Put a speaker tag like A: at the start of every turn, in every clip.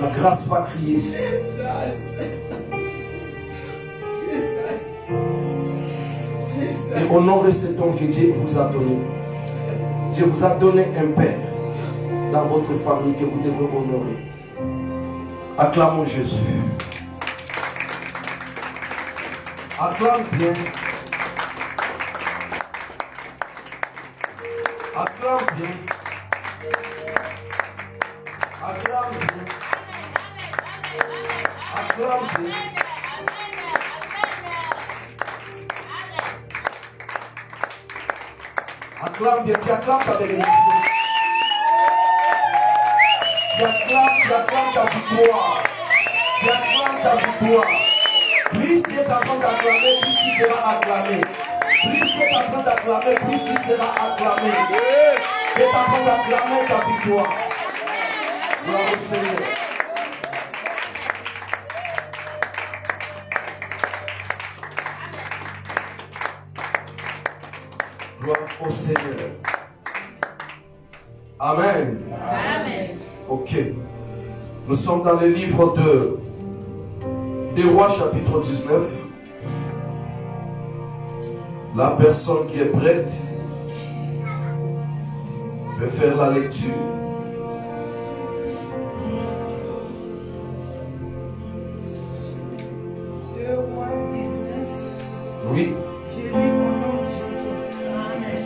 A: La grâce va crier. Et honorez cet don que Dieu vous a donné. Dieu vous a donné un père dans votre famille que vous devez honorer. Acclamons Jésus. Acclame bien. Acclame bien. Acclame bien. Acclame bien. Acclame bien. Tu acclames ta bénédiction. Tu acclames ta victoire. Tu acclames ta victoire. Plus tu es en train d'acclamer, plus tu seras acclamé. Plus tu es en train d'acclamer, plus tu seras acclamé. Tu es en train d'acclamer ta victoire. Gloire au Seigneur. Gloire au Seigneur. Amen.
B: Amen.
A: Ok. Nous sommes dans le livre des Rois, chapitre 19. La personne qui est prête peut faire la lecture. Oui.
C: Je lis au nom de Jésus. Amen.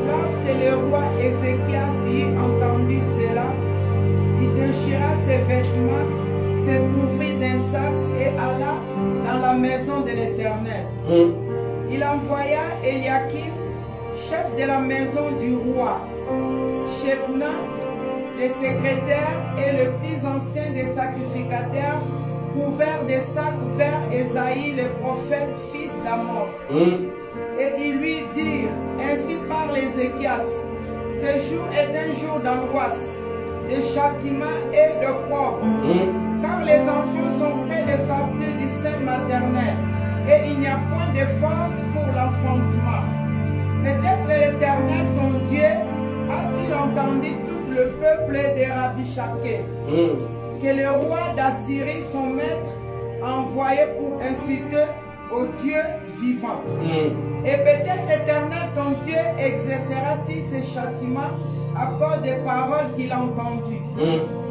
C: Lorsque le roi Ézéchias eut entendu cela, il déchira ses vêtements, se couvrit d'un sac et alla dans la maison de l'Éternel. Il envoya Eliakim, chef de la maison du roi, Shebna, le secrétaire et le plus ancien des sacrificateurs, couvert de sacs vers Ésaïe, le prophète, fils d'Amon. Et ils lui dirent, ainsi parle Ézéchias, ce jour est un jour d'angoisse, de châtiment et de croix, car les enfants sont près de sortir du sein maternel, et il n'y a point de force pour l'enfantement. Peut-être l'Éternel, ton Dieu, a-t-il entendu tout le peuple de Rabishakeh, que le roi d'Assyrie, son maître, a envoyé pour inciter au Dieu vivant. Et peut-être l'Éternel, ton Dieu, exercera-t-il ce châtiment à cause des paroles qu'il a entendues.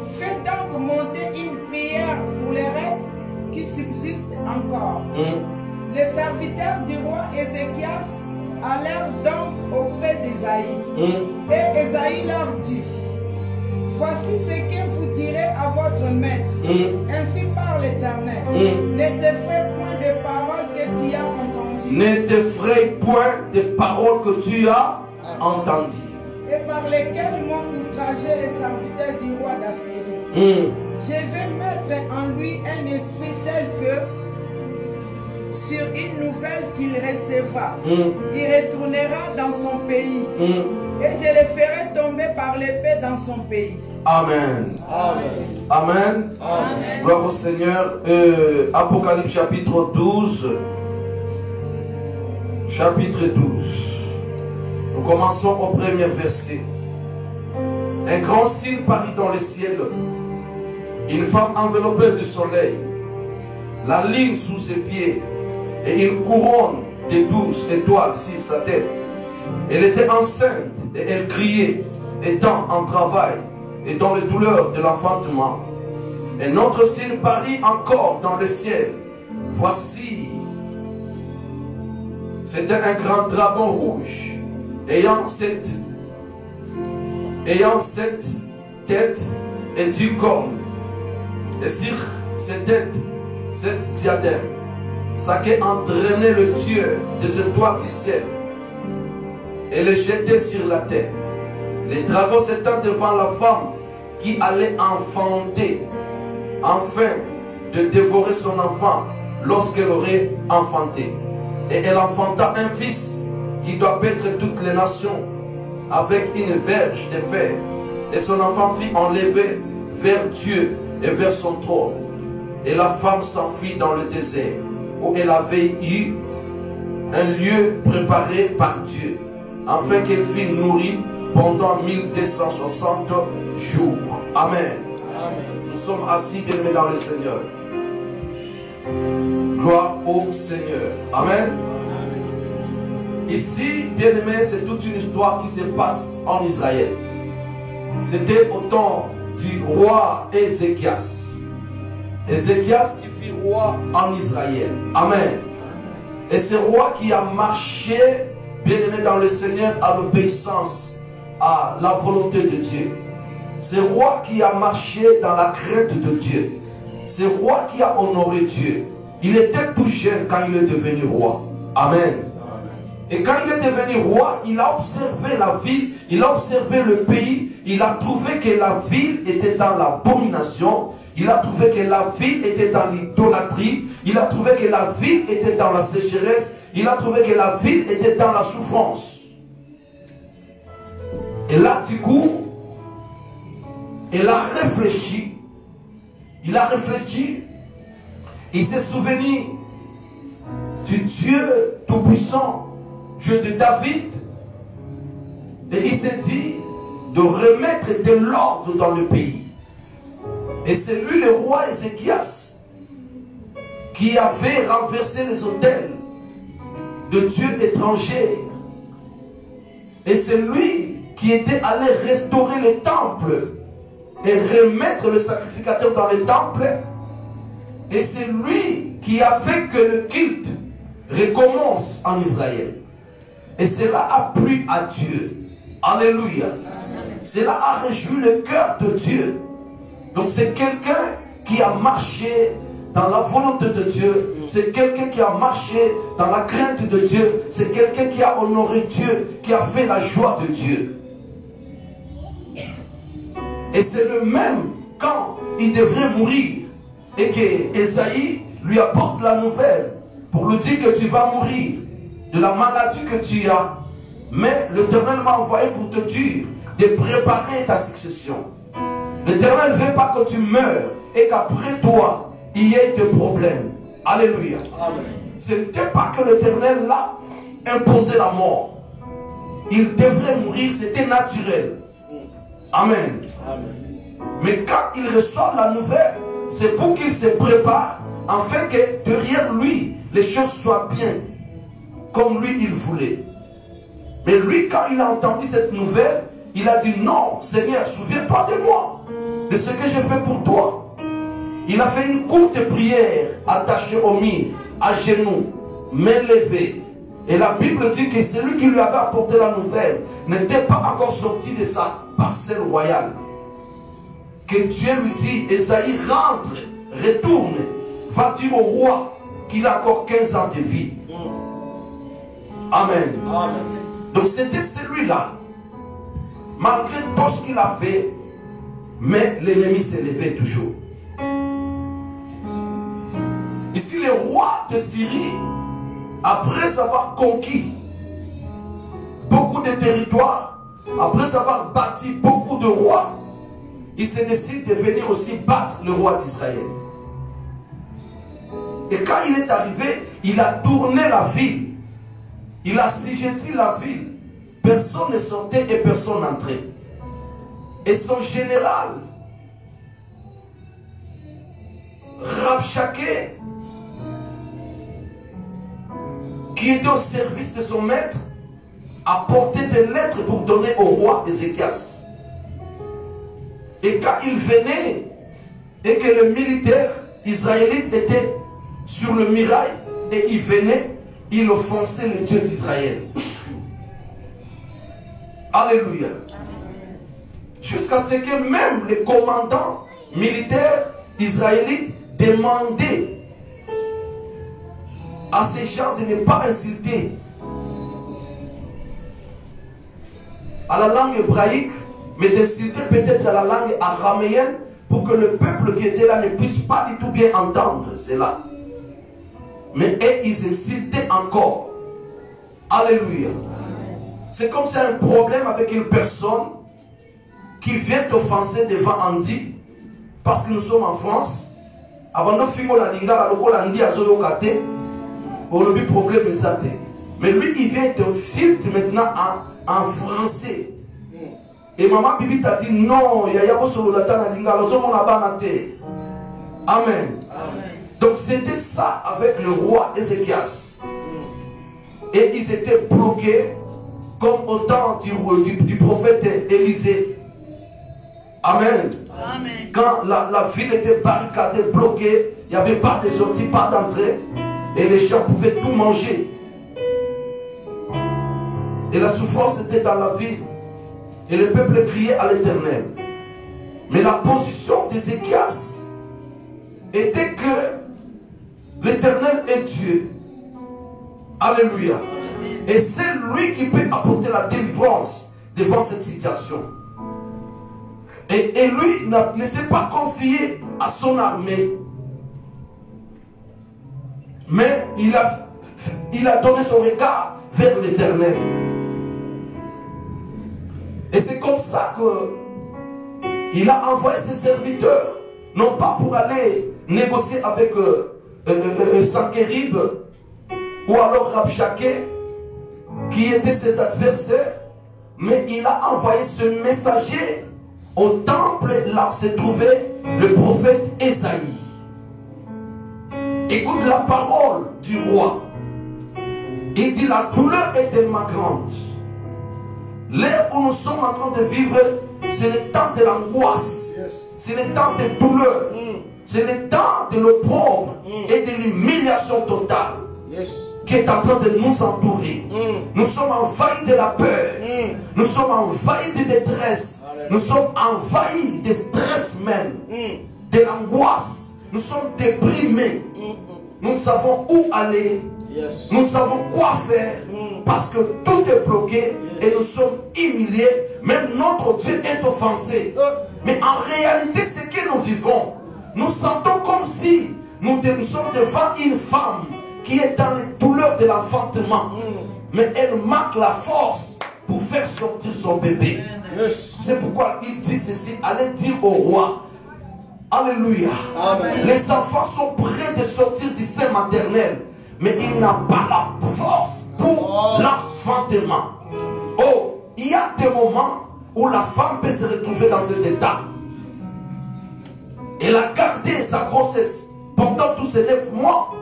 C: Fais donc monter une prière pour les restes qui subsistent encore. Les serviteurs du roi Ézéchias allèrent donc auprès d'Ésaïe. Et Ésaïe leur dit, voici ce que vous direz à votre maître. Ainsi parle l'Éternel. Ne t'effraie point des paroles que tu as entendues.
A: Ne t'effraie point des paroles que tu as entendues.
C: Et par lesquelles m'ont outragé les serviteurs du roi d'Assyrie. Je vais mettre en lui un esprit tel que, sur une nouvelle qu'il recevra, il retournera dans son pays. Et je le ferai tomber par l'épée dans son pays.
A: Amen.
C: Amen.
A: Amen.
C: Amen.
A: Gloire au Seigneur. Apocalypse chapitre 12. Chapitre 12. Nous commençons au premier verset. Un grand signe parut dans le ciel. Une femme enveloppée du soleil. La ligne sous ses pieds. Et une couronne de 12 étoiles sur sa tête. Elle était enceinte et elle criait, étant en travail et dans les douleurs de l'enfantement. Un autre signe parut encore dans le ciel. Voici, c'était un grand dragon rouge, ayant sept têtes et 10 cornes. Et sur ces têtes, 7 diadèmes. Ça qui entraînait le tueur des étoiles du ciel et le jetait sur la terre. Les dragons s'étaient devant la femme qui allait enfanter, afin de dévorer son enfant lorsqu'elle aurait enfanté. Et elle enfanta un fils qui doit paître toutes les nations avec une verge de fer. Et son enfant fut enlevé vers Dieu et vers son trône. Et la femme s'enfuit dans le désert, où elle avait eu un lieu préparé par Dieu, afin qu'elle fût nourrie pendant 1260 jours. Amen. Amen. nous sommes assis, bien-aimés dans le Seigneur. Gloire au Seigneur. Amen. Ici, bien-aimés, c'est toute une histoire qui se passe en Israël. C'était au temps du roi Ézéchias. Ézéchias qui fut roi en Israël. Amen. Et ce roi qui a marché, bien-aimé dans le Seigneur, à l'obéissance à la volonté de Dieu. Ce roi qui a marché dans la crainte de Dieu. Ce roi qui a honoré Dieu. Il était tout jeune quand il est devenu roi. Amen. Et quand il est devenu roi, il a observé la ville, il a observé le pays, il a trouvé que la ville était dans l'abomination, il a trouvé que la ville était dans l'idolâtrie, il a trouvé que la ville était dans la sécheresse, il a trouvé que la ville était dans la souffrance. Et là, du coup, il a réfléchi, il s'est souvenu du Dieu Tout-Puissant, Dieu de David, et il s'est dit de remettre de l'ordre dans le pays. Et c'est lui, le roi Ézéchias, qui avait renversé les autels de dieux étrangers. Et c'est lui qui était allé restaurer les temples et remettre le sacrificateur dans les temples. Et c'est lui qui a fait que le culte recommence en Israël. Et cela a plu à Dieu. Alléluia. Cela a réjoui le cœur de Dieu. Donc c'est quelqu'un qui a marché dans la volonté de Dieu. C'est quelqu'un qui a marché dans la crainte de Dieu. C'est quelqu'un qui a honoré Dieu, qui a fait la joie de Dieu. Et c'est le même quand il devrait mourir et que Esaïe lui apporte la nouvelle pour lui dire que tu vas mourir de la maladie que tu as. Mais l'Éternel m'a envoyé pour te dire de préparer ta succession. L'Éternel ne veut pas que tu meurs et qu'après toi, il y ait des problèmes. Alléluia. Ce n'était pas que l'Éternel l'a imposé la mort. Il devrait mourir, c'était naturel. Amen. Mais quand il reçoit la nouvelle, c'est pour qu'il se prépare afin que derrière lui, les choses soient bien comme lui il voulait. Mais lui, quand il a entendu cette nouvelle, il a dit non, Seigneur, souviens-toi de moi, de ce que j'ai fait pour toi. Il a fait une courte prière attachée au mur, à genoux, main levée. Et la Bible dit que celui qui lui avait apporté la nouvelle n'était pas encore sorti de sa parcelle royale. Que Dieu lui dit, Esaïe, rentre, retourne, va dire au roi qu'il a encore 15 ans de vie. Amen. Amen. Donc c'était celui-là. Malgré tout ce qu'il a fait, mais l'ennemi s'est levé toujours. Ici, le roi de Syrie, après avoir conquis beaucoup de territoires, après avoir bâti beaucoup de rois, il se décide de venir aussi battre le roi d'Israël. Et quand il est arrivé, il a tourné la ville. Il a assujetti la ville. Personne ne sortait et personne n'entrait. Et son général, Rabshakeh, qui était au service de son maître, a porté des lettres pour donner au roi Ézéchias. Et quand il venait, et que le militaire israélite était sur le muraille, et il venait, il offensait le Dieu d'Israël. Alléluia. Jusqu'à ce que même les commandants militaires israélites demandaient à ces gens de ne pas insulter à la langue hébraïque, mais d'insulter peut-être à la langue araméenne pour que le peuple qui était là ne puisse pas du tout bien entendre cela. Mais eux, ils insultaient encore. Alléluia. C'est comme c'est un problème avec une personne qui vient t'offenser devant Andy, parce que nous sommes en France. Mais lui, il vient te filtre maintenant en français. Et maman Bibi t'a dit non, il y a solo la lingala, on a banaté. Amen. Donc c'était ça avec le roi Ézéchias. Et ils étaient bloqués comme au temps du prophète Élisée. Amen.
C: Amen.
A: Quand la ville était barricadée, bloquée, il n'y avait pas de sortie, pas d'entrée. Et les gens pouvaient tout manger. Et la souffrance était dans la ville. Et le peuple criait à l'Éternel. Mais la position d'Ézéchias était que l'Éternel est Dieu. Alléluia. Et c'est lui qui peut apporter la délivrance devant cette situation. Et lui ne s'est pas confié à son armée. Mais il a donné son regard vers l'Éternel. Et c'est comme ça qu'il a envoyé ses serviteurs, non pas pour aller négocier avec Sanchérib ou alors Rabshakeh, qui étaient ses adversaires, mais il a envoyé ce messager au temple là où se trouvait le prophète Ésaïe. Écoute la parole du roi. Il dit: la douleur est tellement grande. L'ère où nous sommes en train de vivre, c'est le temps de l'angoisse. C'est le temps de douleur. C'est le temps de l'opprobre et de l'humiliation totale qui est en train de nous entourer. Nous sommes envahis de la peur. Nous sommes envahis de détresse. Nous sommes envahis de stress même, de l'angoisse. Nous sommes déprimés. Nous savons où aller. Nous savons quoi faire. Parce que tout est bloqué et nous sommes humiliés. Même notre Dieu est offensé. Mais en réalité, ce que nous vivons, nous sentons comme si nous sommes devant une femme qui est dans les douleurs de l'enfantement. Mais elle manque la force pour faire sortir son bébé. C'est pourquoi il dit ceci: allez dire au roi. Alléluia. Amen. Les enfants sont prêts de sortir du sein maternel, mais il n'a pas la force pour l'enfantement. Oh, il y a des moments où la femme peut se retrouver dans cet état. Elle a gardé sa grossesse pendant tous ces 9 mois.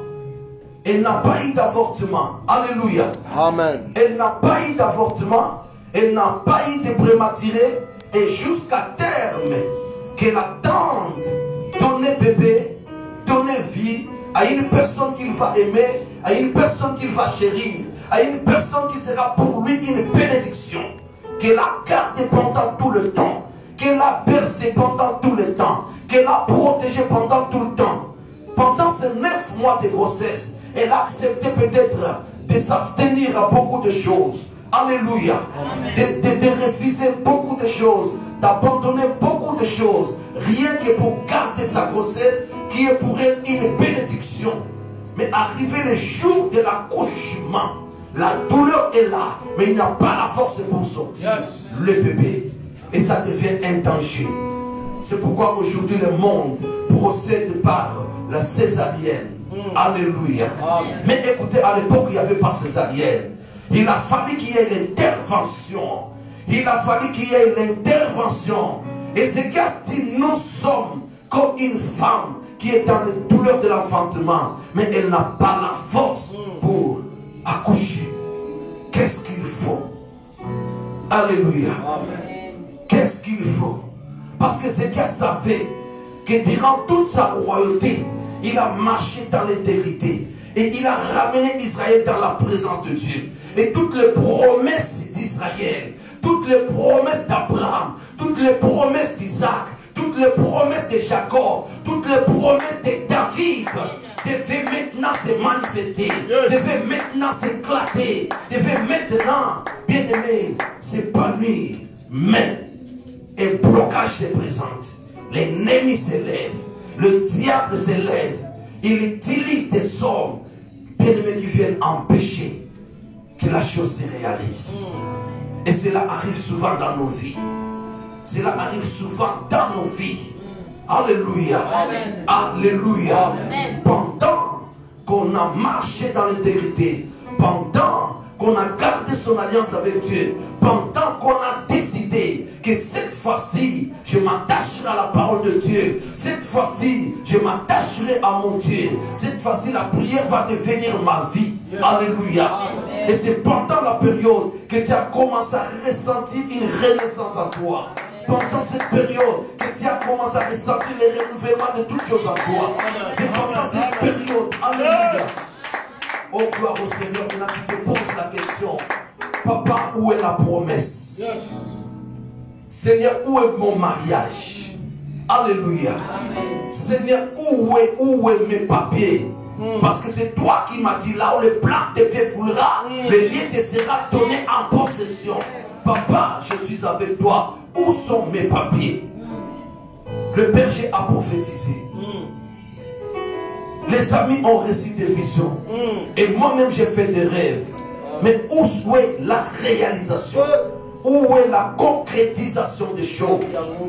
A: Elle n'a pas eu d'avortement. Alléluia. Amen. Elle n'a pas eu d'avortement. Elle n'a pas eu de prématuré. Et jusqu'à terme, qu'elle attende donner bébé, donner vie à une personne qu'il va aimer, à une personne qu'il va chérir, à une personne qui sera pour lui une bénédiction. Qu'elle a gardé pendant tout le temps. Qu'elle a bercé pendant tout le temps. Qu'elle a protégé pendant tout le temps. Pendant ces 9 mois de grossesse, elle a accepté peut-être de s'abstenir à beaucoup de choses. Alléluia. De refuser beaucoup de choses, d'abandonner beaucoup de choses, rien que pour garder sa grossesse qui est pour elle une bénédiction. Mais arrivé le jour de l'accouchement, la douleur est là, mais il n'y a pas la force pour sortir le bébé. Et ça devient un danger. C'est pourquoi aujourd'hui le monde procède par la césarienne. Alléluia. Mais écoutez, à l'époque il n'y avait pas césarienne. Il a fallu qu'il y ait l'intervention. Il a fallu qu'il y ait l'intervention. Et c'est qu'est-ce dit: nous sommes comme une femme qui est dans les douleurs de l'enfantement, mais elle n'a pas la force pour accoucher. Qu'est-ce qu'il faut? Alléluia. Qu'est-ce qu'il faut? Parce que c'est qu'elle savait que durant toute sa royauté, il a marché dans l'intégrité. Et il a ramené Israël dans la présence de Dieu. Et toutes les promesses d'Israël, toutes les promesses d'Abraham, toutes les promesses d'Isaac, toutes les promesses de Jacob, toutes les promesses de David devaient maintenant se manifester, devaient maintenant s'éclater, devaient maintenant, bien aimé, s'épanouir. Mais un blocage se présente. L'ennemi s'élève, le diable s'élève. Il utilise des hommes, bien aimés, qui viennent empêcher que la chose se réalise. Et cela arrive souvent dans nos vies. Cela arrive souvent dans nos vies. Alléluia. Amen. Alléluia. Amen. Pendant qu'on a marché dans l'intégrité, pendant qu'on a gardé son alliance avec Dieu, pendant qu'on a décidé que cette fois-ci, je m'attacherai à la parole de Dieu. Cette fois-ci, je m'attacherai à mon Dieu. Cette fois-ci, la prière va devenir ma vie. Alléluia. Et c'est pendant la période que tu as commencé à ressentir une renaissance en toi. Pendant cette période que tu as commencé à ressentir le renouvellement de toutes choses en toi. C'est pendant cette période. Alléluia. Oh, gloire au Seigneur. Maintenant, tu te poses la question. Papa, où est la promesse? Seigneur, où est mon mariage? Alléluia. Seigneur, où est mes papiers? Parce que c'est toi qui m'as dit, là où le plan de pied foulera, le lieu te sera donné en possession. Papa, je suis avec toi. Où sont mes papiers? Le berger a prophétisé. Les amis ont reçu des visions. Et moi-même j'ai fait des rêves. Mais où est la réalisation? Où est la concrétisation des choses?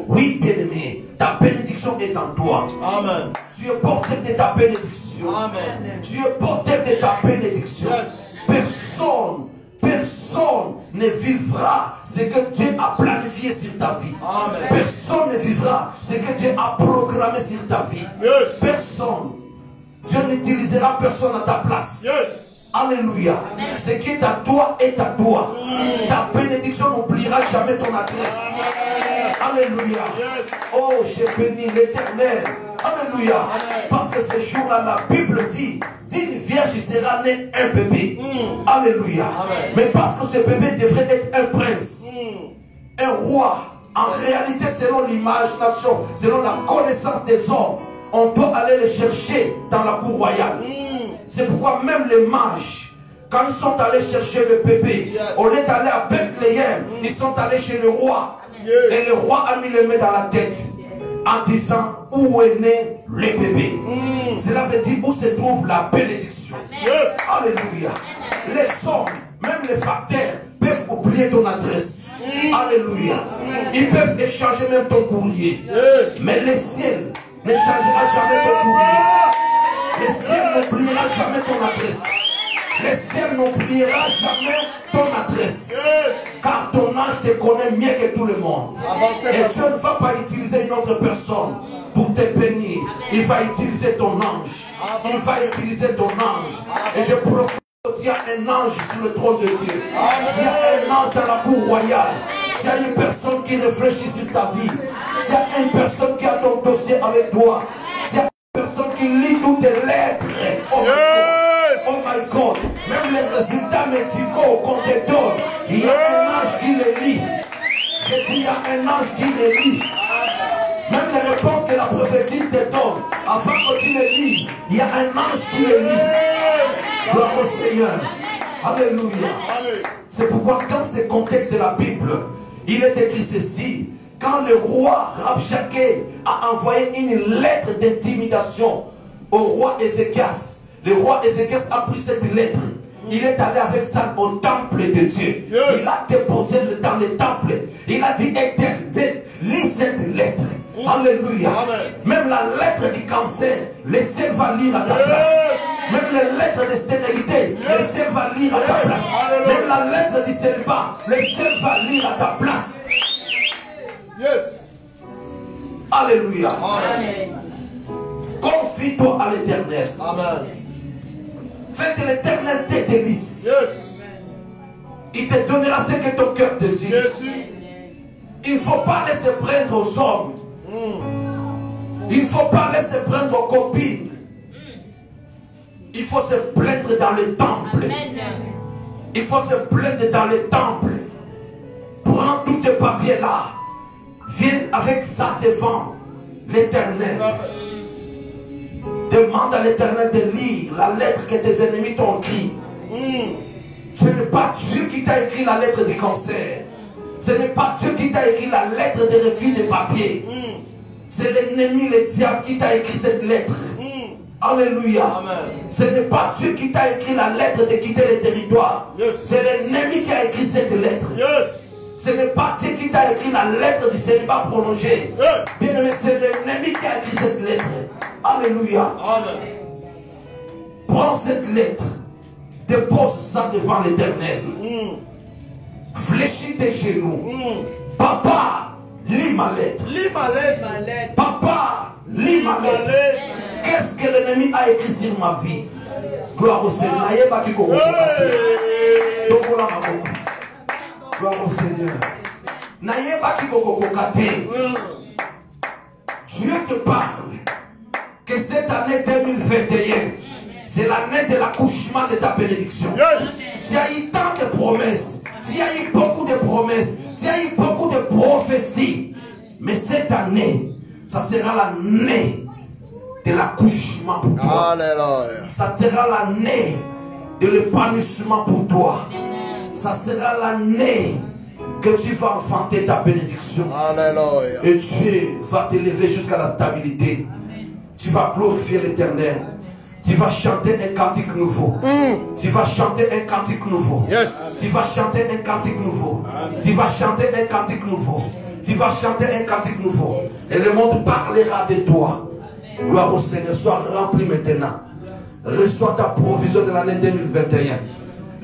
A: Oui, bien-aimé, ta bénédiction est en toi. Amen. Tu es porteur de ta bénédiction. Amen. Tu es porteur de ta bénédiction. Personne ne vivra ce que Dieu a planifié sur ta vie. Amen. Personne ne vivra ce que Dieu a programmé sur ta vie. Personne. Dieu n'utilisera personne à ta place. Alléluia. Ce qui est à toi est à toi. Ta bénédiction n'oubliera jamais ton adresse. Alléluia. Oh, j'ai béni l'Éternel. Alléluia. Parce que ce jour-là, la Bible dit, d'une vierge sera né un bébé. Alléluia. Mais parce que ce bébé devrait être un prince, un roi. En réalité, selon l'imagination, selon la connaissance des hommes, on doit aller le chercher dans la cour royale. C'est pourquoi même les mages, quand ils sont allés chercher le bébé, au lieu d'aller à Bethléem, ils sont allés chez le roi. Et le roi a mis le main dans la tête en disant où est né le bébé. Cela veut dire où se trouve la bénédiction. Alléluia. Les hommes, même les facteurs, peuvent oublier ton adresse. Alléluia. Ils peuvent échanger même ton courrier. Mais le ciel ne changera jamais ton courrier. Le ciel n'oubliera jamais ton adresse. Le ciel n'oubliera jamais ton adresse. Car ton ange te connaît mieux que tout le monde. Et Dieu ne va pas utiliser une autre personne pour te bénir. Il va utiliser ton ange. Il va utiliser ton ange. Et je proclame qu'il y a un ange sur le trône de Dieu. Il y a un ange dans la cour royale. Il y a une personne qui réfléchit sur ta vie. Il y a une personne qui a ton dossier avec toi. Il y a une personne qui lit toutes tes lettres. Oh my God. Même les résultats médicaux qu'on te donne, il y a un ange qui les lit. Je dis, il y a un ange qui les lit. Même les réponses que la prophétie te donne, avant que tu les lises, il y a un ange qui les lit. Gloire au Seigneur. Alléluia. C'est pourquoi dans ce contexte de la Bible, il est écrit ceci. Quand le roi Rabshakeh a envoyé une lettre d'intimidation au roi Ézéchias, le roi Ézéchias a pris cette lettre. Il est allé avec ça au temple de Dieu. Il a déposé dans le temple. Il a dit, Éternel, lis cette lettre. Alléluia. Même la lettre du cancer, le ciel va lire à ta place. Même les lettres de stérilité, le ciel va lire à ta place. Même la lettre du célibat, le ciel va lire à ta place. Alléluia. Confie-toi à l'Éternel. Fais de l'Éternel tes délices. Il te donnera ce que ton cœur désire. Il ne faut pas laisser prendre aux hommes. Il ne faut pas laisser prendre aux copines. Il faut se plaindre dans le temple. Il faut se plaindre dans le temple. Prends tous tes papiers là. Viens avec ça devant l'Éternel. Demande à l'Éternel de lire la lettre que tes ennemis t'ont écrite. Ce n'est pas Dieu qui t'a écrit la lettre du cancer. Ce n'est pas Dieu qui t'a écrit la lettre de refus des papiers. C'est l'ennemi, le diable, qui t'a écrit cette lettre. Alléluia. Ce n'est pas Dieu qui t'a écrit la lettre de quitter le territoire. C'est l'ennemi qui a écrit cette lettre. Ce n'est pas Dieu qui t'a écrit la lettre du célibat prolongé. Bien aimé, c'est l'ennemi qui a écrit cette lettre. Alléluia. Prends cette lettre. Dépose ça devant l'Éternel. Fléchis tes genoux. Papa, lis ma lettre.
B: Lis ma lettre.
A: Papa, lis ma lettre. Qu'est-ce que l'ennemi a écrit sur ma vie? Gloire au Seigneur. Gloire au Seigneur. Dieu te parle que cette année 2021, c'est l'année de l'accouchement de ta bénédiction. Il y a eu tant de promesses, il y a eu beaucoup de promesses, il y a eu beaucoup de prophéties. Mais cette année, ça sera l'année de l'accouchement pour toi.
B: Alléluia.
A: Ça sera l'année de l'épanouissement pour toi. Ça sera l'année que tu vas enfanter ta bénédiction.
B: Alléluia.
A: Et Dieu va t'élever jusqu'à la stabilité. Tu vas glorifier l'Éternel. Tu vas chanter un cantique nouveau. Tu vas chanter un cantique nouveau. Tu vas chanter un cantique nouveau. Tu vas chanter un cantique nouveau. Tu vas chanter un cantique nouveau. Et le monde parlera de toi. Gloire au Seigneur. Sois rempli maintenant. Reçois ta provision de l'année 2021.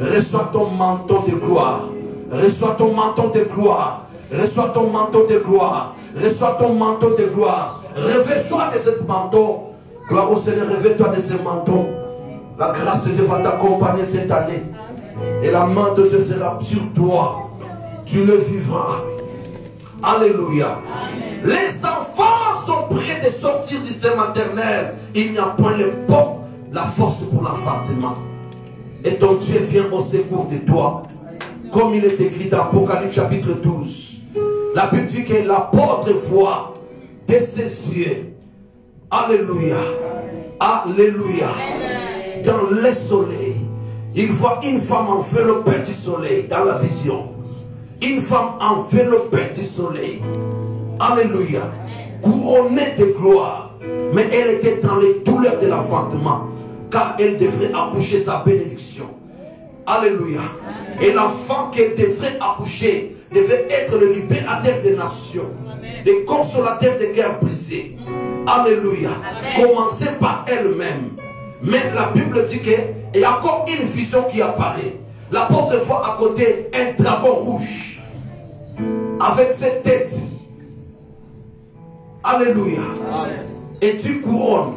A: Reçois ton manteau de gloire. Reçois ton manteau de gloire. Reçois ton manteau de gloire. Reçois ton manteau de gloire. Revêt-toi de ce manteau. Gloire au Seigneur, revêt-toi de ce manteau. La grâce de Dieu va t'accompagner cette année. Et la main de Dieu sera sur toi. Tu le vivras. Alléluia. Les enfants sont prêts de sortir du sein maternel. Il n'y a point l'époque, la force pour l'enfantement. Et ton Dieu vient au secours de toi. Comme il est écrit dans Apocalypse chapitre 12. La Bible dit que l'apôtre voit de ses yeux. Alléluia. Alléluia. Dans le soleil, il voit une femme enveloppée du soleil dans la vision. Une femme enveloppée du soleil. Alléluia. Couronnée de gloire. Mais elle était dans les douleurs de l'enfantement. Car elle devrait accoucher sa bénédiction. Alléluia. Et l'enfant qu'elle devrait accoucher devait être le libérateur des nations. Le consolateur des guerres brisées. Alléluia. Commencez par elle-même. Mais la Bible dit qu'il y a encore une vision qui apparaît. L'apôtre voit à côté un dragon rouge. Avec cette tête. Alléluia. Et tu couronnes.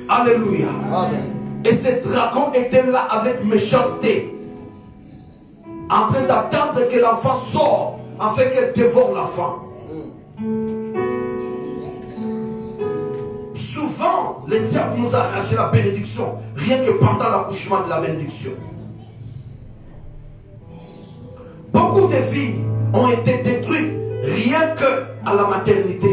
A: Alléluia. Et ce dragon était là avec méchanceté. En train d'attendre que l'enfant sorte. Afin qu'elle dévore l'enfant. Souvent, le diable nous a arraché la bénédiction. Rien que pendant l'accouchement de la bénédiction. Beaucoup de vies ont été détruites rien que à la maternité.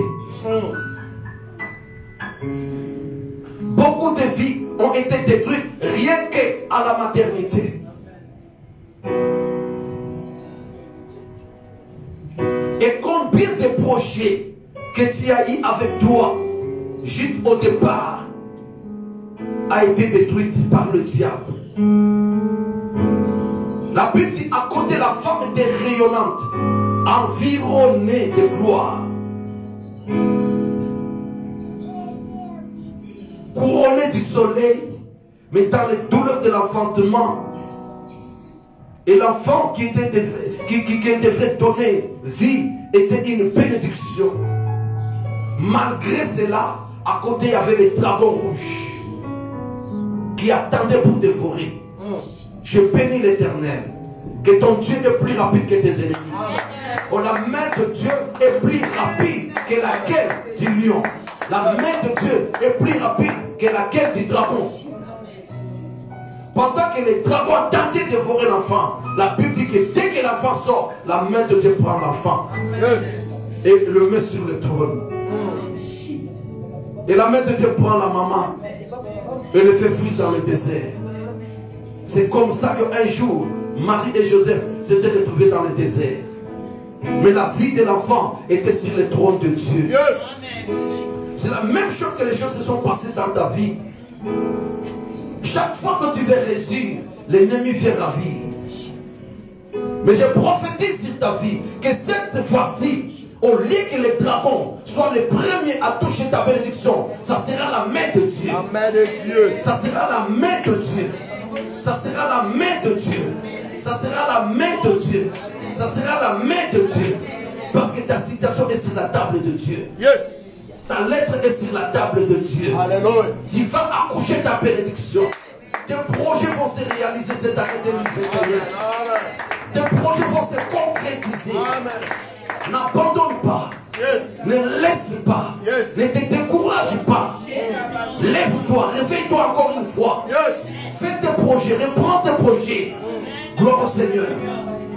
A: Beaucoup de vies ont été détruites rien que à la maternité. Et combien de projets que tu as eu avec toi juste au départ a été détruit par le diable. La Bible dit à côté la femme était rayonnante, environnée de gloire, couronnée du soleil, mais dans les douleurs de l'enfantement. Et l'enfant qui devrait donner vie était une bénédiction. Malgré cela, à côté il y avait les dragons rouges qui attendaient pour dévorer. Je bénis l'Éternel. Que ton Dieu est plus rapide que tes ennemis. Oh, la main de Dieu est plus rapide que la gueule du lion. La main de Dieu est plus rapide que la gueule du dragon. Pendant que les dragons attendaient de dévorer l'enfant, la Bible dit que dès que l'enfant sort, la main de Dieu prend l'enfant et le met sur le trône. Et la main de Dieu prend la maman et le fait fuir dans le désert. C'est comme ça qu'un jour, Marie et Joseph s'étaient retrouvés dans le désert. Mais la vie de l'enfant était sur le trône de Dieu. C'est la même chose que les choses se sont passées dans ta vie. Chaque fois que tu veux réussir, l'ennemi vient ravir. Mais je prophétise sur ta vie que cette fois-ci, au lieu que les dragons soient les premiers à toucher ta bénédiction, ça sera la main de Dieu.
B: La main de Dieu.
A: Ça sera la main de Dieu. Ça sera la main de Dieu. Ça sera la main de Dieu. Ça sera la main de Dieu. Parce que ta situation est sur la table de Dieu.
B: Yes.
A: Ta lettre est sur la table de Dieu.
B: Alléluia.
A: Tu vas accoucher ta bénédiction. Tes projets vont se réaliser cette année 2021.
B: Amen.
A: Tes projets vont se concrétiser.
B: Amen.
A: N'abandonne pas.
B: Yes.
A: Ne laisse pas.
B: Yes.
A: Ne te décourage pas. Lève-toi, réveille-toi encore une fois.
B: Yes.
A: Fais tes projets, reprends tes projets. Gloire au Seigneur.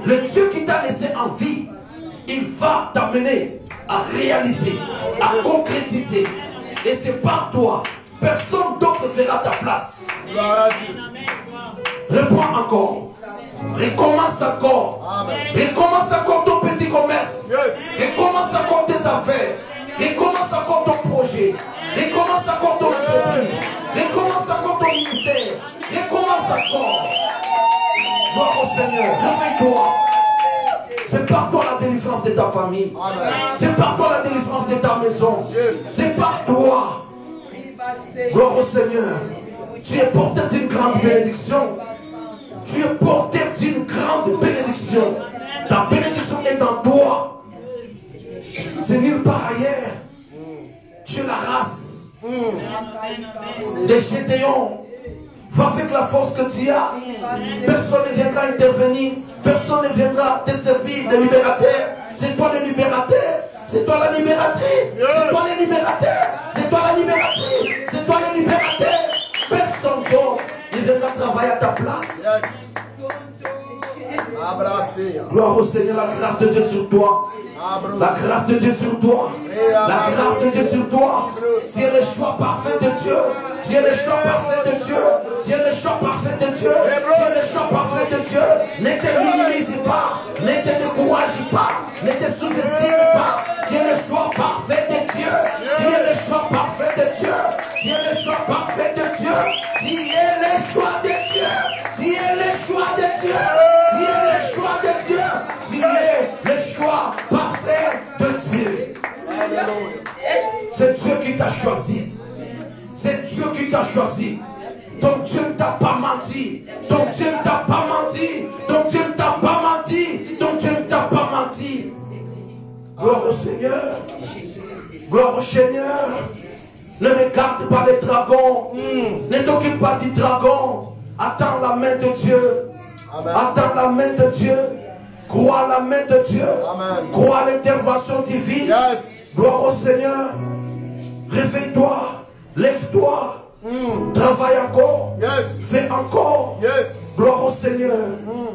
A: Le Dieu qui t'a laissé en vie, il va t'amener à réaliser, à concrétiser. Et c'est par toi. Personne d'autre fera ta place.
B: Gloire à Dieu.
A: Reprends encore. Recommence encore.
B: Amen.
A: Recommence encore ton petit commerce.
B: Yes.
A: Recommence encore tes affaires. Recommence encore ton projet. Recommence encore ton entreprise. Recommence encore ton ministère. Recommence encore. Gloire au Seigneur. Réveille-toi. C'est par toi la délivrance de ta famille.
B: Amen.
A: C'est par toi la délivrance de ta maison.
B: Yes.
A: C'est par toi. Gloire au Seigneur. Tu es porteur d'une grande bénédiction. Tu es porteur d'une grande bénédiction. Ta bénédiction est en toi. C'est nulle part ailleurs. Tu es la race des Gédéons. Va avec la force que tu as. Personne ne viendra intervenir. Personne ne viendra te servir de libérateur. C'est toi le libérateur. C'est toi la libératrice. C'est toi le libérateur. C'est toi la libératrice. C'est toi le libérateur. Personne d'autre ne viendra travailler à ta place.
B: Yes. Abracé.
A: Gloire au Seigneur, la grâce de Dieu sur toi. La grâce de Dieu sur toi. La grâce de Dieu sur toi. Tu es le choix parfait de Dieu. Tu es le choix parfait de Dieu. Tu es le choix parfait de Dieu. Tu es le choix parfait de Dieu. Ne te minimise pas. Ne te décourage pas. Ne te sous-estime pas. Tu es le choix parfait de Dieu. Tu es le choix parfait de Dieu. Tu es le choix parfait de Dieu. Tu es le choix de Dieu. Tu es le choix de Dieu. Tu es le choix de Dieu. Tu es le choix parfait de Dieu. C'est Dieu qui t'a choisi. C'est Dieu qui t'a choisi. Ton Dieu ne t'a pas menti. Ton Dieu ne t'a pas menti. Ton Dieu ne t'a pas menti. Ton Dieu ne t'a pas menti. Gloire au Seigneur. Gloire au Seigneur. Ne regarde pas les dragons. Ne t'occupe pas du dragon. Attends la main de Dieu.
B: Amen.
A: Attends la main de Dieu. Crois à la main de Dieu.
B: Amen.
A: Crois à l'intervention divine.
B: Yes.
A: Gloire au Seigneur. Réveille-toi. Lève-toi. Travaille encore.
B: Yes.
A: Fais encore.
B: Yes.
A: Gloire au Seigneur.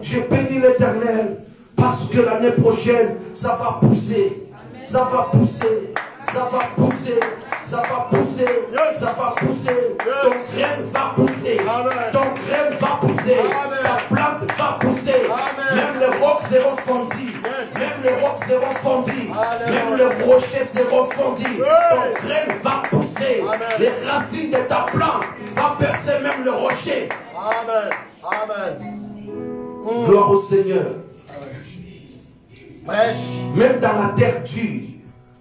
A: Je bénis l'Éternel. Parce que l'année prochaine, ça va pousser. Ça va pousser. Ça va pousser. Ça va pousser.
B: Yes.
A: Ça va pousser.
B: Yes.
A: Ton graine va pousser.
B: Amen.
A: Ton graine va pousser.
B: Amen.
A: Ta plante va pousser.
B: Amen.
A: Même les rocs seront fondus.
B: Yes.
A: Même les rocs seront fondus.
B: Alléluia.
A: Même les rochers seront fondus.
B: Hey.
A: Ton graine va pousser.
B: Amen.
A: Les racines de ta plante vont percer même le rocher.
B: Amen. Amen.
A: Gloire au Seigneur.
B: Prêche.
A: Même dans la terre dure,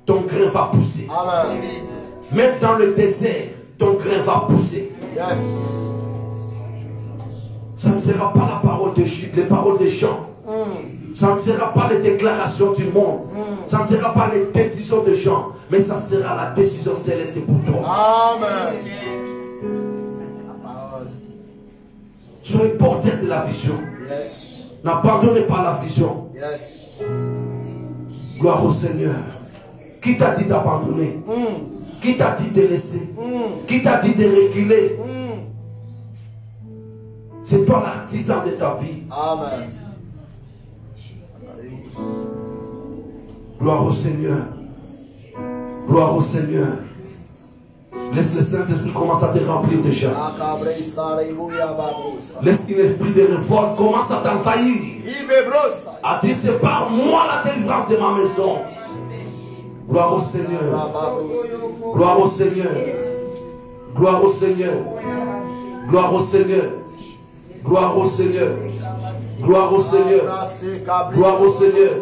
A: ton grain va pousser.
B: Amen.
A: Même dans le désert, ton grain va pousser.
B: Yes.
A: Ça ne sera pas la parole de les paroles des gens. Ça ne sera pas les déclarations du monde. Ça ne sera pas les décisions des gens. Mais ça sera la décision céleste pour toi.
B: Amen.
A: Soyez porteur de la vision.
B: Yes.
A: N'abandonnez pas la vision.
B: Yes.
A: Gloire au Seigneur. Qui t'a dit d'abandonner? Qui t'a dit de laisser? Qui t'a dit de reculer? C'est toi l'artisan de ta vie.
B: Amen.
A: Gloire au Seigneur. Gloire au Seigneur. Laisse le Saint-Esprit commencer à te remplir déjà. Laisse qu'un esprit de révolte commence à t'envahir. A dit c'est par moi la délivrance de ma maison. Gloire au Seigneur. Gloire au Seigneur. Gloire au Seigneur. Gloire au Seigneur. Gloire au Seigneur. Gloire au Seigneur. Gloire au Seigneur.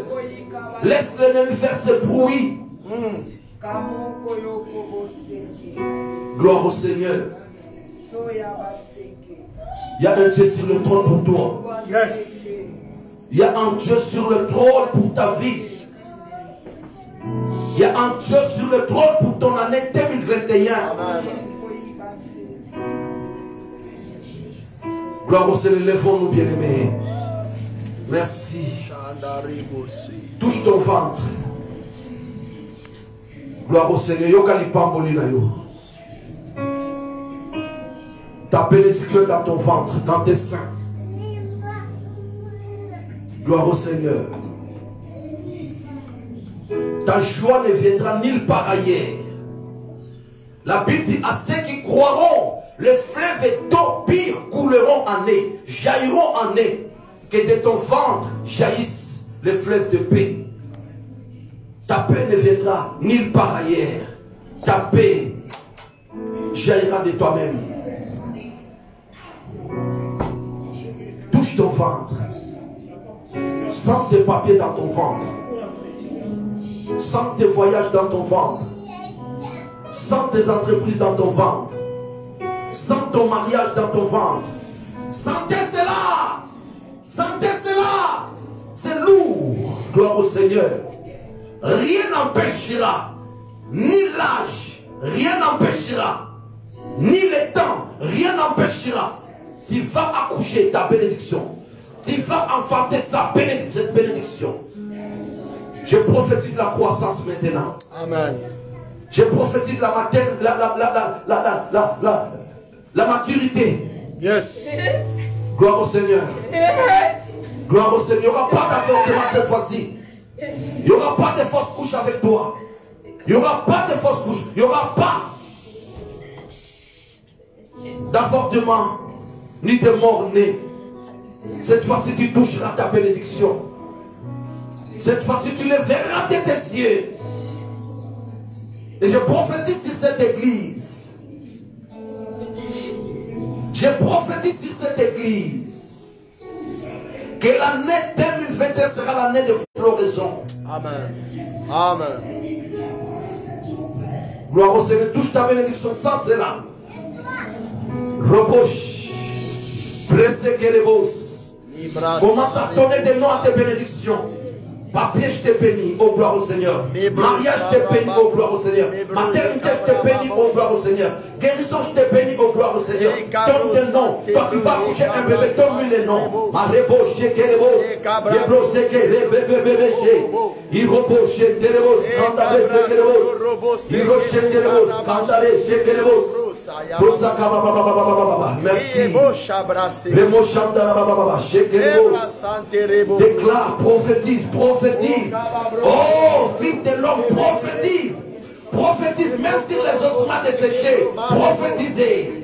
A: Laisse l'ennemi faire ce bruit. Gloire au Seigneur. Il y a un Dieu sur le trône pour toi.
B: Yes.
A: Il y a un Dieu sur le trône pour ta vie. Il y a un Dieu sur le trône pour ton année 2021.
B: Amen.
A: Gloire au Seigneur, lèvons-nous bien-aimés. Merci. Touche ton ventre. Gloire au Seigneur. Ta bénédiction dans ton ventre, dans tes seins. Gloire au Seigneur. Ta joie ne viendra nulle part ailleurs. La Bible dit à ceux qui croiront, les fleuves d'eau pure couleront en nez, jailliront en nez. Que de ton ventre jaillissent les fleuves de paix. Ta paix ne viendra nulle part ailleurs. Ta paix jaillira de toi-même. Touche ton ventre. Sens tes papiers dans ton ventre. Sens tes voyages dans ton ventre. Sens tes entreprises dans ton ventre. Sens ton mariage dans ton ventre. Sentez cela. Sentez cela. C'est lourd. Gloire au Seigneur. Rien n'empêchera. Ni l'âge. Rien n'empêchera. Ni le temps. Rien n'empêchera. Tu vas accoucher ta bénédiction. Tu vas enfanter cette bénédiction. Je prophétise la croissance maintenant.
B: Amen.
A: Je prophétise la maturité.
B: Yes.
A: Gloire au Seigneur. Gloire au Seigneur. Il n'y aura pas d'avortement cette fois-ci. Il n'y aura pas de fausses couches avec toi. Il n'y aura pas de fausses couches. Il n'y aura pas d'avortement ni de mort-né. Cette fois-ci, tu toucheras ta bénédiction. Cette fois-ci, tu le verras de tes yeux. Et je prophétise sur cette église. Je prophétise sur cette église. Que l'année 2021 sera l'année de floraison.
B: Amen. Amen.
A: Gloire au Seigneur, touche ta bénédiction sans cela. Rebouche. Pressez que les boss. Commence à donner des noms à tes bénédictions. Papier, je te bénis, oh gloire au Seigneur. Mariage, je te bénis, oh gloire au Seigneur. Maternité, je te bénis, oh gloire au Seigneur. Guérison, je te bénis, oh gloire au Seigneur. Donne des noms. Toi qui vas coucher un bébé, donne-lui les noms. Marébos, Shekelebos, Yebros, Shekelebos, Irobos, Shekelebos, Kandare, Shekelebos, Iro, Shekelebos, Kandare, Shekelebos. Merci. Déclare, prophétise, prophétise. Oh, fils de l'homme, prophétise. Prophétise même sur les ossements desséchés. Prophétisez.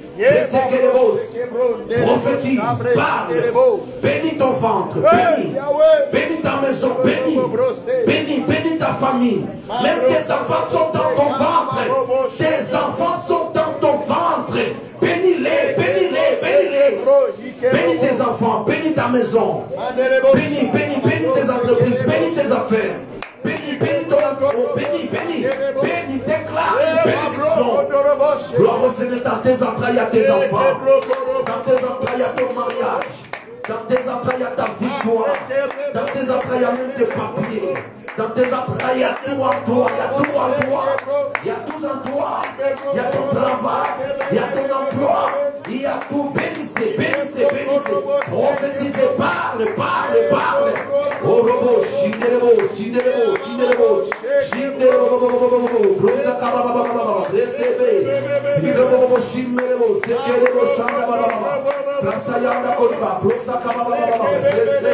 A: Prophétise, parle. Bénis ton ventre. Bénis. Bénis ta maison. Bénis. Bénis. Bénis ta famille. Même tes enfants sont dans ton ventre. Tes enfants sont dans ton ventre. Bénis-les. Bénis-les. Bénis-les. Bénis tes enfants. Bénis ta maison. Bénis. Bénis. Bénis tes entreprises. Bénis tes affaires. Bénis. Bénis ton emploi. Bénis. Bénis. Bénis. Déclare une bénédiction. Gloire au Seigneur dans tes entrailles à tes enfants. Dans tes entrailles à ton mariage. Dans tes entrailles à ta victoire. Dans tes entrailles à même tes papiers. Dans tes entrailles, il y a tout en toi. Il y a tout en toi. Il y a tout en toi. Il y a ton travail. Il y a ton emploi. Il y a tout. Bénissez, bénissez, bénissez. Prophétisez, parle, parle, parle. Oh, robot, chindelebo, chindelebo, chindelebo, chindelebo, brosa kabababababa, recebe. Irobo, chindelebo, sekelebo, shandabababa. Prasayanda koliba, brosa kababababa, recebe.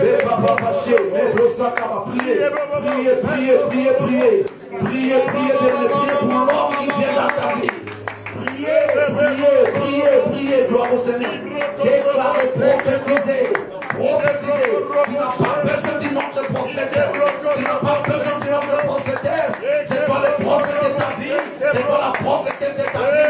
A: Me papa paché, me brosa kaba, priez. Priez, priez, priez, priez. Priez, priez, priez pour l'homme qui vient dans ta vie. Priez, priez, priez, priez. Gloire au Seigneur. Déclarez, prophétisez. Prophétisez. Tu n'as pas besoin d'une autre prophète. Tu n'as pas besoin d'une autre prophétesse. C'est toi le prophète de ta vie. C'est toi la prophétesse de ta vie.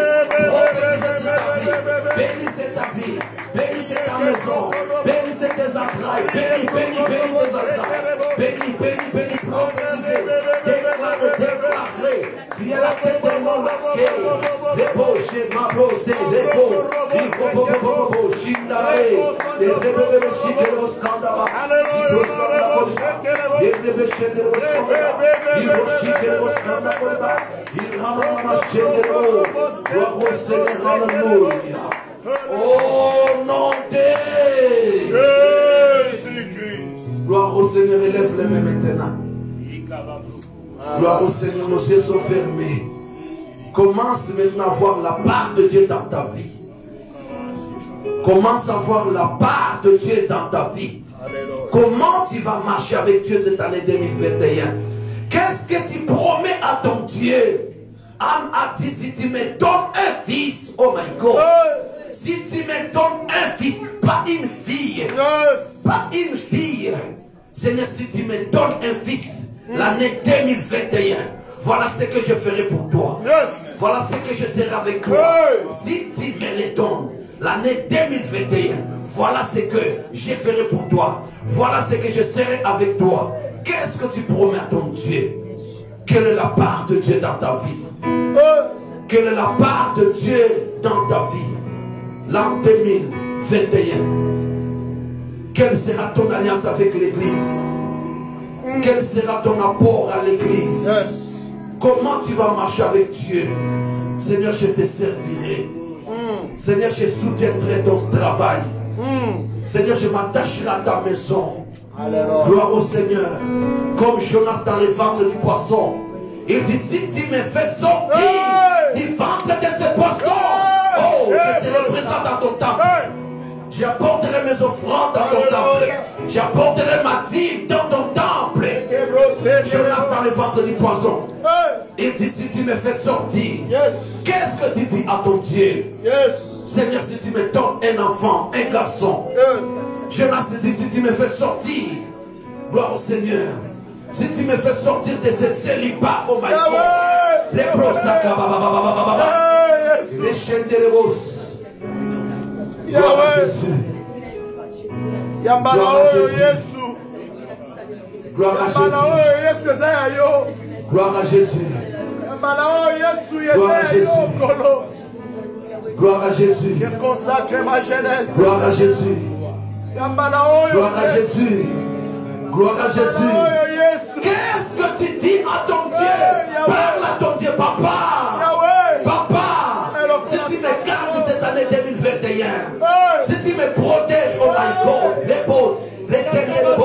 A: Prophétisez sur ta vie. Bénissez ta vie. Bénissez ta maison. Bénissez tes entrailles. Bénis, bénis, bénis tes entrailles. Bénis, bénis, bénis, prophétisez. Déclarez, déclarez. Tu es la tête de mon laquais. Les beaux, j'ai ma brosée, les beaux. Il faut beau, chindare. Les rebelles, chiqueros, kandaba. Il faut s'en la roche. Les rebelles, chiqueros, kandaba. Il faut chiqueros, au Seigneur, alléluia. Au nom de
B: Jésus-Christ.
A: Gloire au Seigneur, élève les mains maintenant. Gloire au Seigneur, nos yeux sont fermés. Commence maintenant à voir la part de Dieu dans ta vie. Commence à voir la part de Dieu dans ta vie. Comment tu vas marcher avec Dieu cette année 2021? Qu'est-ce que tu promets à ton Dieu? Anne a dit, si tu me donnes un fils, oh my God, si tu me donnes un fils, pas une fille, pas une fille, Seigneur, si tu me donnes un fils, l'année 2021, voilà ce que je ferai pour toi. Voilà ce que je serai avec toi. Si tu me le donnes, l'année 2021, voilà ce que je ferai pour toi. Voilà ce que je serai avec toi. Qu'est-ce que tu promets à ton Dieu? Quelle est la part de Dieu dans ta vie? Quelle est la part de Dieu dans ta vie? L'an 2021. Quelle sera ton alliance avec l'Église? Quel sera ton apport à l'Église? Comment tu vas marcher avec Dieu? Seigneur, je te servirai. Seigneur, je soutiendrai ton travail. Seigneur, je m'attacherai à ta maison. Gloire au Seigneur. Comme Jonas dans le ventre du poisson. Il dit, si tu me fais sortir du ventre de ce poisson, oh, je serai présent dans ton temple. J'apporterai mes offrandes dans ton temple. J'apporterai ma dîme dans ton temple. Jonas dans le ventre du poisson. Il dit, si tu me fais sortir, qu'est-ce que tu dis à ton Dieu? Seigneur, si tu me donnes un enfant, un garçon. Jonas dit, si tu me fais sortir, gloire au Seigneur. Si tu me fais sortir de ce célibat, oh my God. Les brosaka, les chaînes de l'ébos. Gloire à Jésus. Gloire à Jésus. Gloire à Jésus. Gloire à Jésus. Gloire à Jésus. Gloire à Jésus.
B: Je consacre ma jeunesse.
A: Gloire à Jésus. Gloire à Jésus. Gloire à Jésus. Qu'est-ce que tu dis à ton Dieu? Parle à ton Dieu, papa. Papa, si tu me gardes cette année 2021, si tu me protèges, oh my God, les pauvres, les ténèbres,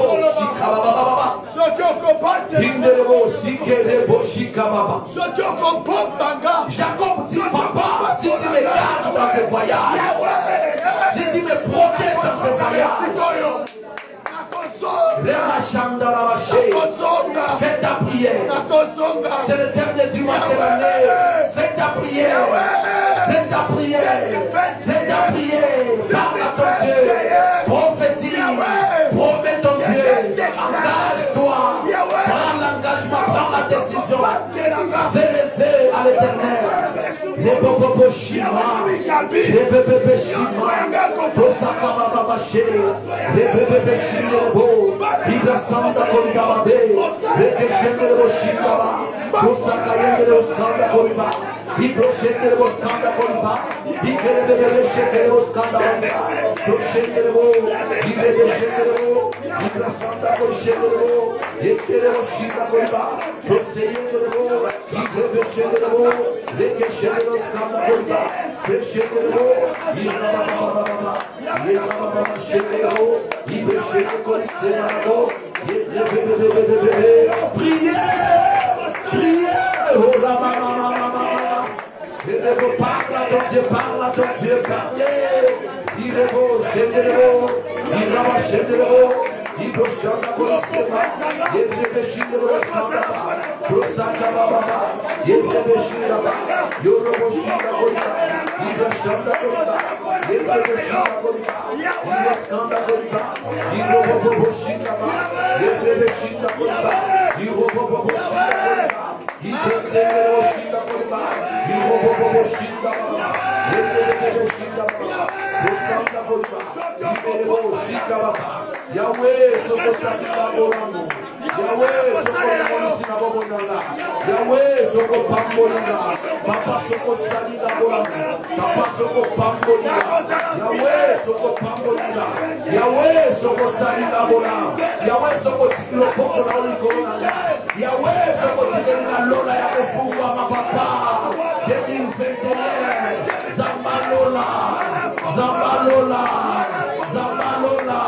A: Jacob dit, papa, si tu me gardes dans ce voyage, si tu me protèges dans ce voyage, fais ta prière. C'est le dernier dimanche de l'année. Fais ta prière. Fais ta prière. Fais ta prière. Parle à ton Dieu. Prophétise. Promets ton Dieu. Engage-toi. Prends l'engagement. Prends la décision. Fais le feu à l'éternel. Les bobos chinois. Les bébés chinois. Les bébés chinois. Ibra Santa Koribabe, Rekeshende Roshikaba, Kosakayende Roskanda Koriba, Ibroshende Roskanda Koriba, Ibere Shekere Roskanda Koriba, Roshende Ro, Ibere Shekere, Ibra Santa Koshende Ro, Ekere Roshika Koriba, Roseyende Ro, Ibere Shekere Ro, Rekeshende Roskanda Koriba, Reshende Ro, Ibra Baba, Ibra Baba Shekere Ro, Ibere Shekere Korsero, prière, prière, oh la maman, parle à ton Dieu, parle à ton Dieu, parlez, il est beau, c'est le beau, il va marcher de l'eau, il peut chanter pour le séma, il réfléchit de l'eau, pour Sakababa, il réfléchit là-bas, il réfléchit là-bas, il va chanter pour ça, il réfléchit là-bas, il va chanter pour ça, il réfléchit là-bas, il réfléchit là-bas, il réfléchit là-bas, il réfléchit là-bas, Yahweh, soko sakina bolano. Yahweh, soko monisina bobonanga. Yahweh, soko pambolanga. Papa soko salina bolano. Papa soko pambolanga. Yahweh, soko pambolanga. Yahweh, soko salina bolano. Yahweh, soko tikilo poko na ulikorona. Yahweh, soko tikilo na lola ya kufungwa mapapa. 2021. Zambalola, Zambalola,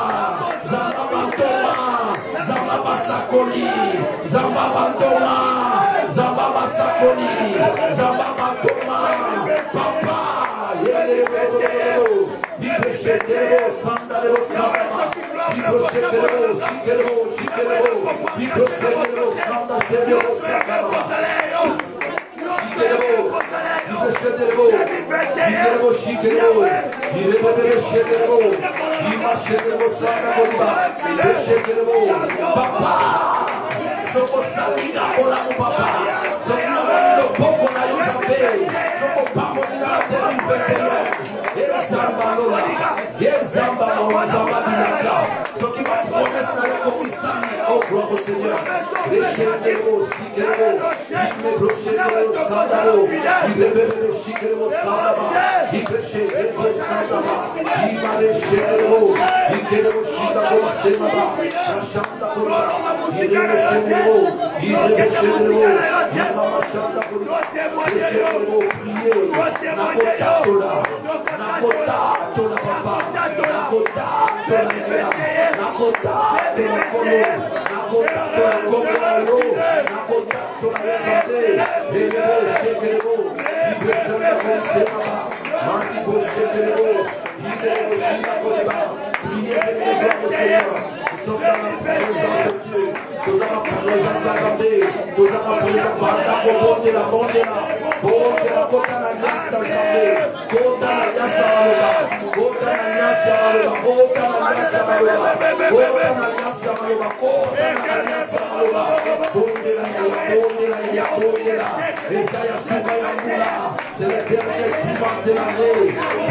A: Zambabantoma, Zambabasakoli, Zambabantoma, Zambabasakoli, Zambabantoma, Papa, Yelevelo, Yibeshedero, Sandalero, Skabama, Yibeshedero, Shikero, Shikero, Yibeshedero, Skandashedero, Skabama, Shikero, Yibeshedero, Yibeshedero, Shikero, Yibeshedero, Yibeshedero, Sandalero, Yibeshedero, Papa, Soko Salina, Ola mu Papa, Soko Navani, Poko na Yosabe, Soko Pamo na Terifeteya, Zambalola, Zambalola, Zambalola, Soko qui va promesse na Yokokisami, oh gloire au Seigneur, les Chéderos, Shikeros, Yibro Chéderos, Skandalo, Yibebele Shikeros, Skandaba, Yibeshederos, Skandaba, Yibale Shederos, Yikeros, Shikeros, Semaba, Rashanda Kola, Yibeshederos, Yibeshederos, Yamashanda Kola, Yibeshederos, priez, Nakotatola, Nakotatola Papa, Nakotatola Nea, Nakotatola Kolo, Nakotatola Kolo, Nakotatola Yamade, Yibeshederos, Yibeshederos, Semaba, Marco Shederos, Yibeshederos, priez, au Seigneur. Nous sommes dans la présence de Dieu. Nous avons la présence à Gambé. Nous avons la présence à la Bondela. Bondela, Bondela, Nyasta Zambé. Bondela, Nyasta Maloba. Bondela, Nyasta Maloba. Bondela, Nyasta Maloba. Bondela, Nyasta Maloba. Bondela, Nyasta Maloba. Bondela, Bondela, Bondela. Esaïa Soubaya Moula. C'est le dernier dimanche de l'année.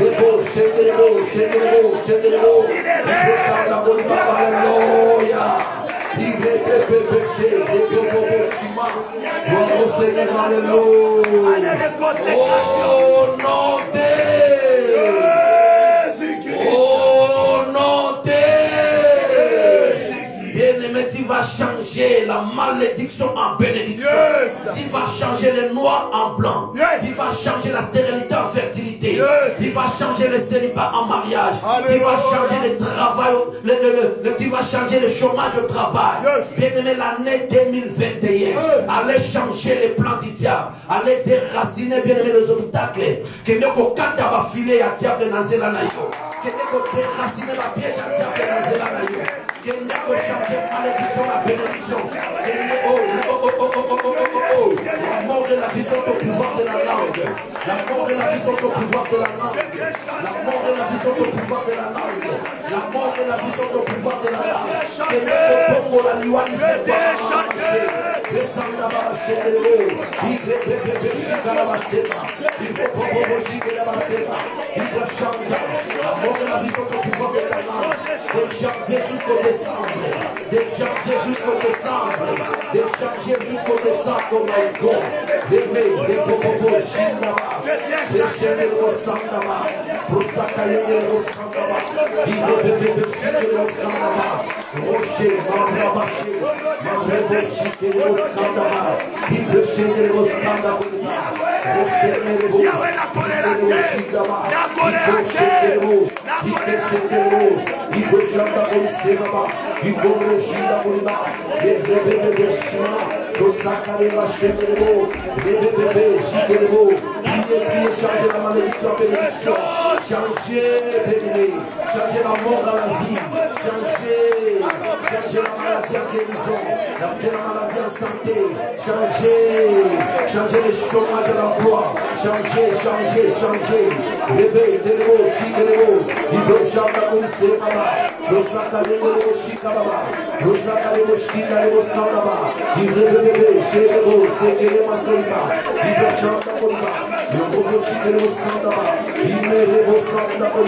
A: Les beaux, Chédéro, Chédéro, Chédéro. Les beaux chants de la Bondela. Alléluia. Il est péché, il est chima. Gloire au Seigneur, alléluia. Oh non de. Oh non de. Bien-aimé, tu vas changer la malédiction en bénédiction. Tu vas changer le noir en blanc. Tu vas changer la stérilité en fertilité. Tu vas changer le célibat en mariage. Tu vas changer le travail. Tu vas changer le chômage au travail. Bien-aimé, l'année 2021, allez changer les plans du diable. Allez déraciner, bien-aimé, les obstacles. Que ne qu'on cante à filer à diable de Nazéla Nayo. Que ne qu'on déraciner la piège à diable de Nazéla Nayo. Que ne qu'on changer la malédiction, la bénédiction. La mort et la vie sont au pouvoir de la langue. La mort et la vie sont au pouvoir de la langue. La mort et la vie sont au pouvoir de la langue. La mort et la vie sont au pouvoir de la langue. Que ne qu'on la loi ne sait pas marcher. Descends à chez les mots. Il est bébé chicarabasema. Il est bobo chicarabasema. Il doit chanter. La mort et la vie sont au pouvoir de la langue. De janvier jusqu'au décembre. De janvier jusqu'au décembre. De janvier jusqu'au décembre. Oh my God. Les bobo chicarabasema. Les chaînes de Sandama. Pour s'accailler les Sandama. Il est bébé chicarabasema. Rocher, Mazrabaché. Mazrabaché. Skandama, il peut changer le scandale, il peut changer le beau, il peut changer le beau, il peut changer le beau, il peut changer le beau, il peut changer le beau, les bébés de chemin, tout ça car il va changer le beau, les bébés changer le beau, il peut changer la malédiction, bénédiction, changer béni, changer la mort à la vie, changer la maladie en guérison, changer la maladie en santé, changer le chômage à l'emploi, changer, réveil, délégo, chikélégo, hydrojamba koulissé, baba, rosakalego, chikababa, rosakalego, chikalego, skandaba, hydrébébé, chélégo, sékélé, maskolika, hydrojamba koulika, hydrojamba koulika, hydrojamba koulika,